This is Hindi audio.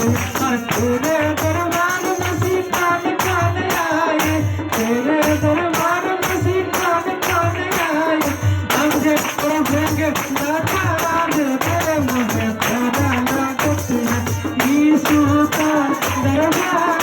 और तेरे दरबार में कौन कौन आए, तेरे दरबार में कौन आए। हमसे कहेंगे नाराज तेरे मुँह में खाना लागत है, यीशु का दरबार